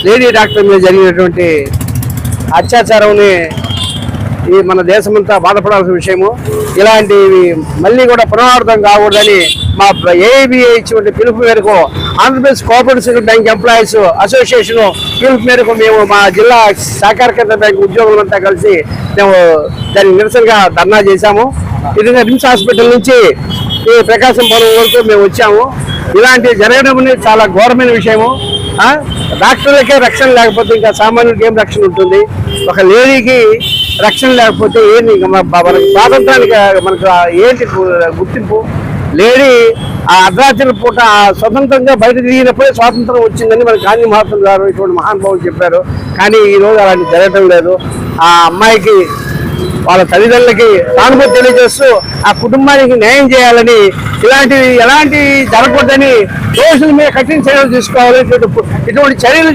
Lady doctor మీద జరిగినటువంటి అత్యాచారంని ఈ మన దేశమంతా బాధపడాల్సిన విషయము. ఇలాంటివి మళ్ళీ కూడా పునరావృతం కాకూడదని మా ఏఐబిఐ ఇచ్చినటువంటి పిలుపు మేరకు Andhra Pradesh cooperative bank employees association పిలుపు మేరకు మేము మా జిల్లా సహకార కేంద్ర బ్యాంక్ ఉద్యోగులంతా కలిసి మేము దానికి నిరసనగా ధర్నా చేశాము. ఇది రిమ్స్ హాస్పిటల్ నుంచి ఈ ప్రకాశం పొలం వరకు మేము వచ్చాము. ఇలాంటివి జరగడం అనేది చాలా ఘోరమైన విషయము. డాక్టర్లకే రక్షణ లేకపోతే ఇంకా సామాన్యుడికి ఏం రక్షణ ఉంటుంది? ఒక లేడీకి రక్షణ లేకపోతే ఏంటి మనకి స్వాతంత్రానికి మనకు ఏంటి గుర్తింపు? లేడీ ఆ అర్ధరాత్రి పూట స్వతంత్రంగా బయట తిరిగినప్పుడే స్వాతంత్రం వచ్చిందని మన గాంధీ మహాత్ములు గారు ఇటువంటి మహానుభావులు చెప్పారు. కానీ ఈరోజు అలాంటి జరగటం లేదు. ఆ అమ్మాయికి వాళ్ళ తల్లిదండ్రులకి సానుభూతి తెలియజేస్తూ ఆ కుటుంబానికి న్యాయం చేయాలని, ఇలాంటివి ఎలాంటి జరగకూడదని దోషుల మీద కఠిన చర్యలు తీసుకోవాలని ఇటువంటి చర్యలు